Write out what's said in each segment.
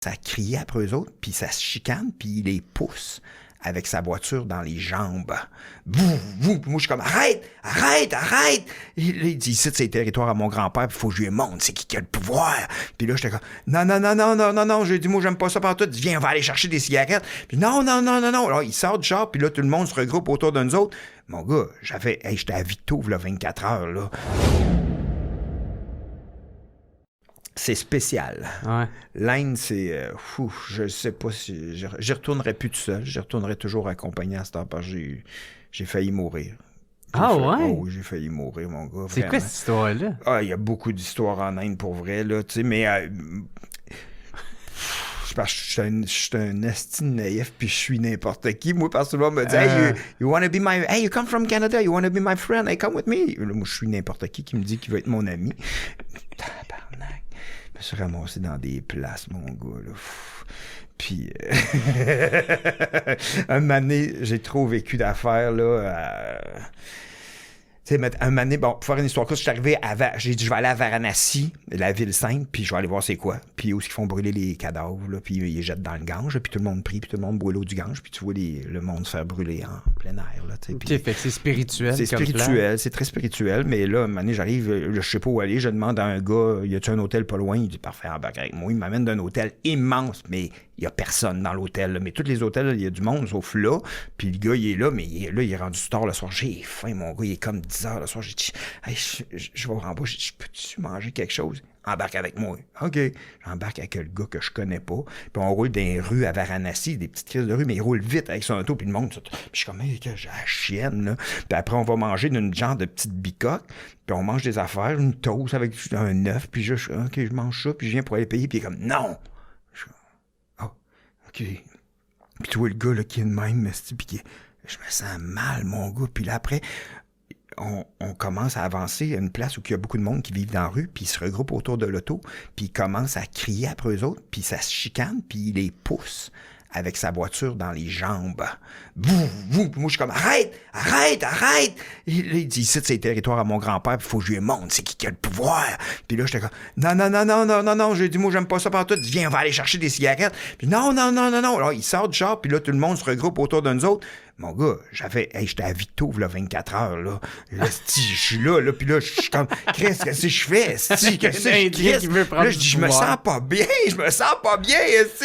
Ça criait après eux autres, puis ça se chicane, puis il les pousse avec sa voiture dans les jambes. Moi, je suis comme, arrête! Il dit, ici, c'est le territoire à mon grand-père, puis il faut que je lui montre, c'est qui a le pouvoir. Puis là, j'étais comme, non, j'ai dit, moi, j'aime pas ça partout. Il dit, viens, on va aller chercher des cigarettes. Puis non. Alors, il sort du char, puis là, tout le monde se regroupe autour de nous autres. Mon gars, j'étais à Victo, là, 24 heures, là. C'est spécial. Ouais. L'Inde, c'est... je sais pas si... J'y retournerai plus tout seul. J'y retournerai toujours accompagné à cette heure parce que j'ai failli mourir. Ouais? Oh oui, j'ai failli mourir, mon gars. C'est quoi cette histoire-là? Ah, il y a beaucoup d'histoires en Inde, pour vrai, là, tu sais, mais... parce que je suis un esti naïf puis je suis n'importe qui. Moi, parce que tout le monde me dit hey, you wanna be my... Hey, you come from Canada, you wanna be my friend, hey, come with me. Là, moi, je suis n'importe qui me dit qu'il veut être mon ami. Tabarnak. Je me suis ramassé dans des places, mon gars, là. Puis, un moment donné, j'ai trop vécu d'affaires, là. Tu sais, un moment donné, bon, pour faire une histoire courte, je suis arrivé j'ai dit, je vais aller à Varanasi, la ville sainte, puis je vais aller voir c'est quoi. Puis où est-ce qu'ils font brûler les cadavres, là, puis ils les jettent dans le Gange, puis tout le monde prie, puis tout le monde boit l'eau du Gange, puis tu vois le monde se faire brûler en plein air, là, tu sais. OK, fait que c'est spirituel. C'est spirituel, c'est très spirituel, mais là, un moment donné, j'arrive, je sais pas où aller, je demande à un gars, y a-tu un hôtel pas loin? Il dit, parfait, embarque avec moi. Il m'amène d'un hôtel immense, mais il y a personne dans l'hôtel, là. Mais tous les hôtels, il y a du monde, sauf là, puis le gars, il est là, mais il est rendu tard le soir. J'ai faim, mon gars, il est comme 10 heures le soir. J'ai dit, hey, je vais en bas, je peux-tu manger quelque chose? Embarque avec moi. OK. J'embarque avec le gars que je connais pas. Puis on roule dans les rues à Varanasi, des petites crises de rue, mais il roule vite avec son auto, puis le monde. Puis je suis comme, hey, j'ai la chienne, là. Puis après, on va manger d'une genre de petite bicoque, puis on mange des affaires, une toast avec un œuf, puis je suis, OK, je mange ça, puis je viens pour aller payer, puis il est comme, non! Je suis, oh, OK. Puis tu vois le gars, là, qui est de même, puis je me sens mal, mon gars. Puis là, après, on commence à avancer à une place où il y a beaucoup de monde qui vivent dans la rue, puis ils se regroupent autour de l'auto, puis ils commencent à crier après eux autres, puis ça se chicane, puis il les pousse avec sa voiture dans les jambes. Moi, je suis comme, arrête! Il dit, ici, c'est le territoire à mon grand-père, puis il faut que je lui montre, c'est qui a le pouvoir. Puis là, j'étais comme, non, j'ai dit, moi, j'aime pas ça partout. Il dit, viens, on va aller chercher des cigarettes. Puis non. Alors, il sort du char, puis là, tout le monde se regroupe autour de nous autres. Mon gars, j'étais à Victo, là, 24 heures, là. Là, je suis là, puis là, je suis comme, Chris, qu'est-ce que je fais? Qu'est-ce que là, je dis, je me sens pas bien,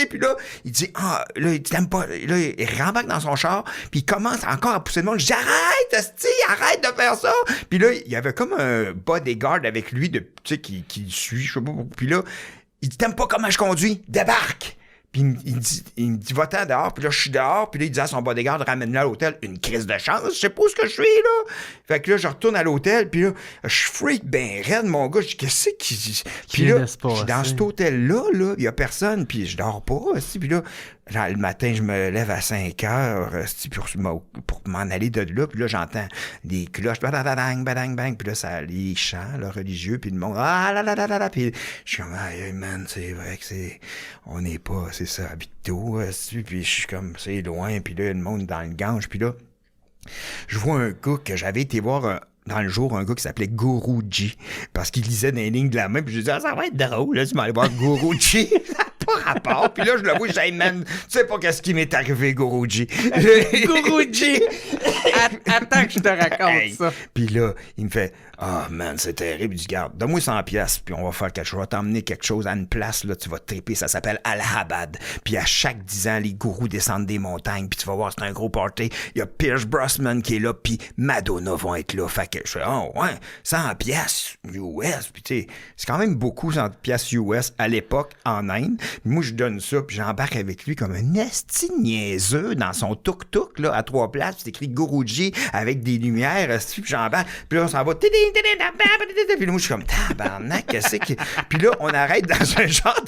puis là, il dit, là, il t'aime pas, là, il rembarque dans son char, puis il commence encore à pousser le monde. Je dis, arrête de faire ça! Puis là, il y avait comme un bodyguard avec lui, tu sais, qui le suit, je sais pas pourquoi. Puis là, il dit, t'aimes pas comment je conduis? Débarque! Puis il me dit, va-t'en dehors. Puis là, je suis dehors. Puis là, il dit à son bodyguard, ramène-le à l'hôtel. Une crise de chance. Je sais pas où est-ce que je suis, là. Fait que là, je retourne à l'hôtel. Puis là, je freak ben raide, mon gars. Je dis, qu'est-ce qui... Puis là, je suis dans cet hôtel-là, il y a personne. Puis je dors pas, aussi. Puis là, le matin, je me lève à 5 heures pour m'en aller de là. Puis là, j'entends des cloches. Badang, badang, bang. Puis là, ça les chants, là, religieux. Puis le monde, Puis je suis comme, hey, man, c'est vrai que on n'est pas, c'est ça, à Victo, puis je suis comme, c'est loin, puis là, le monde dans le Gange, puis là, je vois un gars que j'avais été voir dans le jour, un gars qui s'appelait Guruji, parce qu'il lisait dans les lignes de la main, puis je disais, ça va être drôle, là, tu m'as allé voir Guruji. Pas rapport. Puis là, je le vois, j'ai man, tu sais pas qu'est-ce qui m'est arrivé, Guruji. Guruji! Attends que je te raconte ça. Puis là, il me fait, man, c'est terrible. Il dit, garde, donne-moi 100 piastres, puis on va faire quelque chose. Je vais t'emmener quelque chose à une place, là, tu vas te triper. Ça s'appelle Allahabad. Puis à chaque 10 ans, les gourous descendent des montagnes, puis tu vas voir, c'est un gros party. Il y a Pierce Brosnan qui est là, puis Madonna vont être là. Fait que je fais, 100 piastres US. Puis tu sais, c'est quand même beaucoup, 100 piastres US à l'époque, en Inde. Moi, je donne ça, puis j'embarque avec lui comme un esti niaiseux dans son tuk-tuk, là, à 3 places, puis c'est écrit Guruji avec des lumières, puis j'embarque, puis là, on s'en va, puis là, moi, je suis comme, tabarnak, qu'est-ce que... Puis là, on arrête dans un genre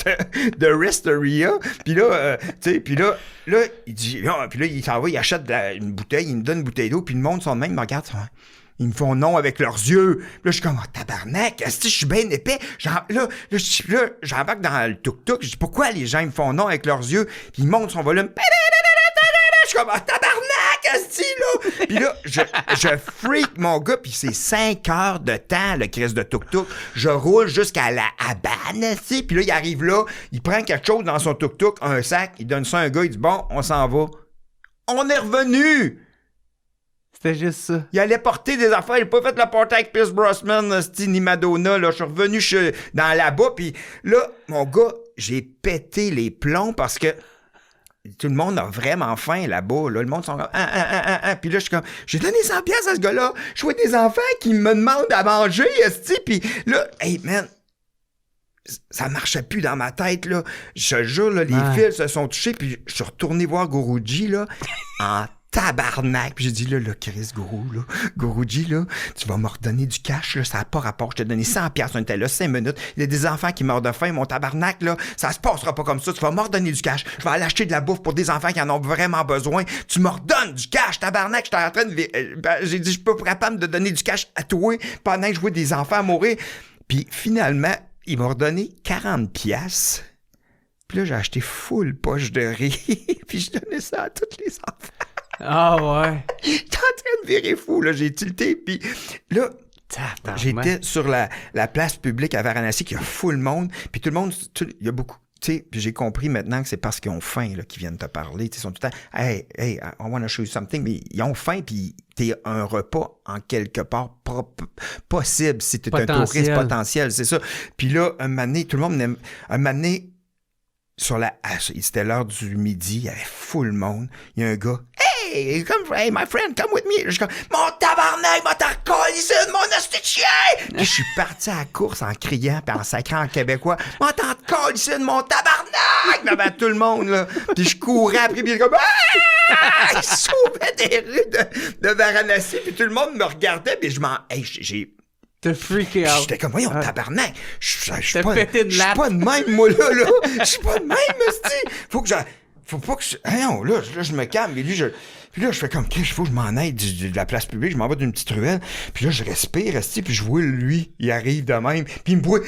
de Resteria, puis là, tu sais, puis là, il dit, puis là, il s'en va, il achète une bouteille, il me donne une bouteille d'eau, puis le monde, son même, me regarde, ils me font non avec leurs yeux. Puis là, je suis comme, tabarnak, est-ce que je suis bien épais? Là, j'embarque dans le tuk-tuk. Je dis, pourquoi les gens ils me font non avec leurs yeux? Puis ils montent son volume. Je suis comme, tabarnak, asti, là! Puis là, je freak mon gars, puis c'est 5 heures de temps, le crise de tuk-tuk. Je roule jusqu'à la Habane, asti. Puis là, il arrive là, il prend quelque chose dans son tuk-tuk, un sac, il donne ça à un gars, il dit, bon, on s'en va. On est revenu! C'était juste ça. Il allait porter des affaires. Il n'a pas fait la party avec Pierce Brosnan, ni Madonna. Là. Je suis revenu dans là-bas. Puis là, mon gars, j'ai pété les plombs parce que tout le monde a vraiment faim là-bas. Là. Le monde sont comme... Puis là, je suis comme... J'ai donné 100$ à ce gars-là. Je vois des enfants qui me demandent à manger. Puis là, hey, man... Ça marchait plus dans ma tête, là. Je te jure, là, les fils se sont touchés. Puis je suis retourné voir Guruji, là, en tabarnak. Puis j'ai dit, là, Chris, Guruji, là, tu vas me redonner du cash, là, ça n'a pas rapport. Je t'ai donné 100$, on était là 5 minutes. Il y a des enfants qui meurent de faim, mon tabarnak, là, ça se passera pas comme ça. Tu vas me redonner du cash. Je vais aller acheter de la bouffe pour des enfants qui en ont vraiment besoin. Tu me redonnes du cash, tabarnak. J'étais en train de... j'ai dit, je peux pas capable de donner du cash à toi pendant que je vois des enfants mourir. Puis finalement, il m'a redonné 40$. Puis là, j'ai acheté full poche de riz. Puis je donnais ça à tous les enfants. Ah ouais. J'étais en train de virer fou, là. J'ai tilté. Puis là, j'étais sur la place publique à Varanasi, qui a full monde. Puis tout le monde, il y a beaucoup... Tu sais, puis j'ai compris maintenant que c'est parce qu'ils ont faim là, qu'ils viennent te parler. Ils sont tout le temps « Hey, I want to show you something », mais ils ont faim, puis t'es un repas en quelque part possible si t'es un touriste potentiel, c'est ça. Puis là, un moment donné, tout le monde un moment donné, c'était l'heure du midi, il y avait full monde. Il y a un gars « Hey, my friend, come with me ». Je suis comme « Mon tabarnak, m'a t'en ici de mon hostie de chien ». Puis je suis parti à la course en criant puis en sacrant en québécois « M'a t'en ici de mon tabarnak » devant tout le monde, là. Puis je courais après, puis comme « Ah! » Il sauvait des rues de Varanasi, puis tout le monde me regardait, puis je m'en... Hey, j'ai... T'as freaké out. J'étais comme, voyons, tabarnak. Je suis pas de même, moi, là. Je suis pas de même, esti. Faut pas que je... Non, là, je me calme. Mais lui, Puis là, je fais comme, il faut que je m'en aille de la place publique. Je m'en vais d'une petite ruelle. Puis là, je respire, esti. Puis je vois lui, il arrive de même. Puis il me voit.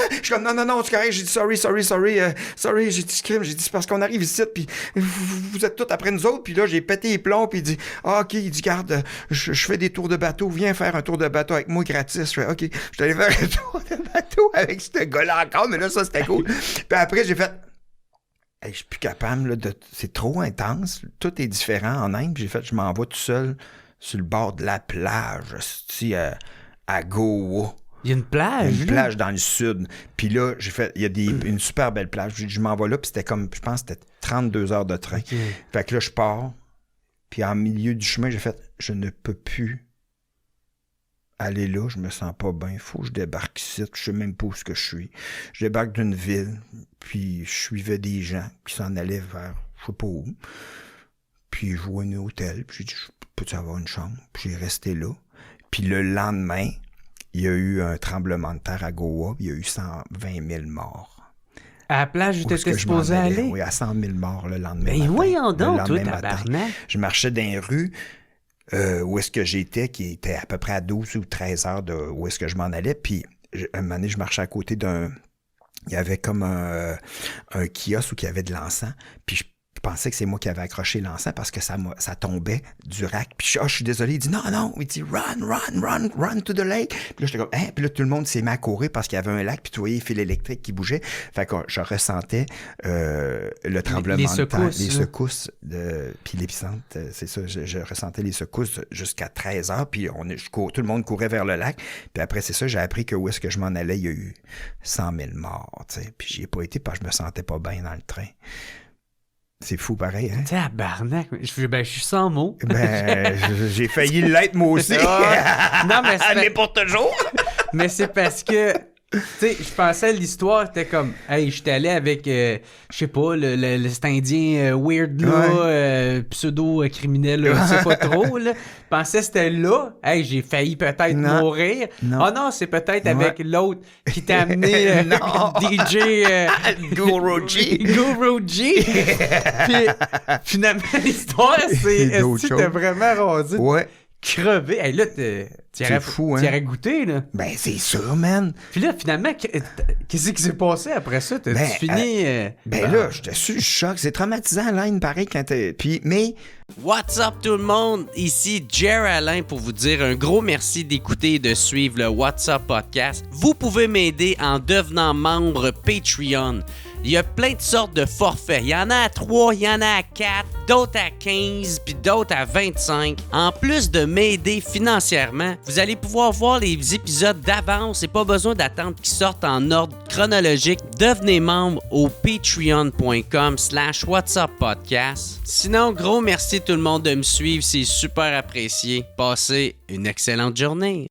Je suis comme, non, c'est correct. J'ai dit, sorry. J'ai dit, crime. J'ai dit, c'est parce qu'on arrive ici. Puis vous êtes tous après nous autres. Puis là, j'ai pété les plombs. Puis il dit, OK. Il dit, garde, je fais des tours de bateau. Viens faire un tour de bateau avec moi gratis. Je fais, OK. Je suis allé faire un tour de bateau avec ce gars-là encore. Mais là, ça, c'était cool. Puis après, j'ai fait, hey, je suis plus capable, là, c'est trop intense. Tout est différent en Inde. Puis j'ai fait, je m'en vais tout seul sur le bord de la plage, à Goa. Il y a une plage? Une plage dans le sud. Puis là, j'ai fait, il y a une super belle plage. Je m'en vais là, puis c'était comme, je pense que c'était 32 heures de train. Okay. Fait que là, je pars. Puis en milieu du chemin, j'ai fait, je ne peux plus aller là, je me sens pas bien. Faut que je débarque ici. Je sais même pas où je suis. Je débarque d'une ville, puis je suivais des gens qui s'en allaient vers je sais pas où. Puis je vois un hôtel, puis j'ai dit, peux-tu avoir une chambre? Puis j'ai resté là. Puis le lendemain, il y a eu un tremblement de terre à Goa, puis il y a eu 120 000 morts. À la plage où t'étais supposé aller? Oui, à 100 000 morts le lendemain matin. Mais voyons donc, toi, tabarnak. Je marchais dans les rues, où est-ce que j'étais, qui était à peu près à 12 ou 13 heures de où est-ce que je m'en allais, puis un moment donné, je marchais à côté il y avait comme un kiosque où il y avait de l'encens, puis je pensais que c'est moi qui avais accroché l'encens parce que ça tombait du rack. Puis je suis désolé. Il dit non. Il dit run to the lake. Puis là, j'étais comme, hein? Puis là, tout le monde s'est mis à courir parce qu'il y avait un lac. Puis tu voyais les fils électriques qui bougeaient. Fait que je ressentais le tremblement de terre. Les secousses. Puis l'épicentre, c'est ça. Je ressentais les secousses jusqu'à 13 heures. Puis tout le monde courait vers le lac. Puis après, c'est ça, j'ai appris que où est-ce que je m'en allais, il y a eu 100 000 morts. T'sais. Puis j'y ai pas été parce que je me sentais pas bien dans le train. C'est fou pareil, hein? Tabarnak, je suis sans mots. J'ai failli l'être moi aussi. Non, mais c'est... Mais pour toujours! Mais c'est parce que, tu sais, je pensais l'histoire était comme, hey, j'étais allé avec, je sais pas, cet Indien weird là, pseudo-criminel, je sais pas trop, là. Je pensais que c'était là. Hey, j'ai failli peut-être mourir. Oh non, c'est peut-être avec l'autre qui t'a amené DJ Guruji. Puis finalement, l'histoire, c'est est-ce que t'as vraiment rasé? Ouais. crevé. Hey, là, tu aurais goûté, là. Ben, c'est sûr, man. Puis là, finalement, qu'est-ce qui s'est passé après ça? T'as fini... là, j'étais sur le choc. C'est traumatisant, Alain, pareil, quand t'es... Puis, mais... What's up tout le monde? Ici Jer Alain pour vous dire un gros merci d'écouter et de suivre le What's Up Podcast. Vous pouvez m'aider en devenant membre Patreon. Il y a plein de sortes de forfaits. Il y en a à 3, il y en a à 4, d'autres à 15, puis d'autres à 25. En plus de m'aider financièrement, vous allez pouvoir voir les épisodes d'avance et pas besoin d'attendre qu'ils sortent en ordre chronologique. Devenez membre au patreon.com/whatsuppodcast. Sinon, gros merci tout le monde de me suivre, c'est super apprécié. Passez une excellente journée.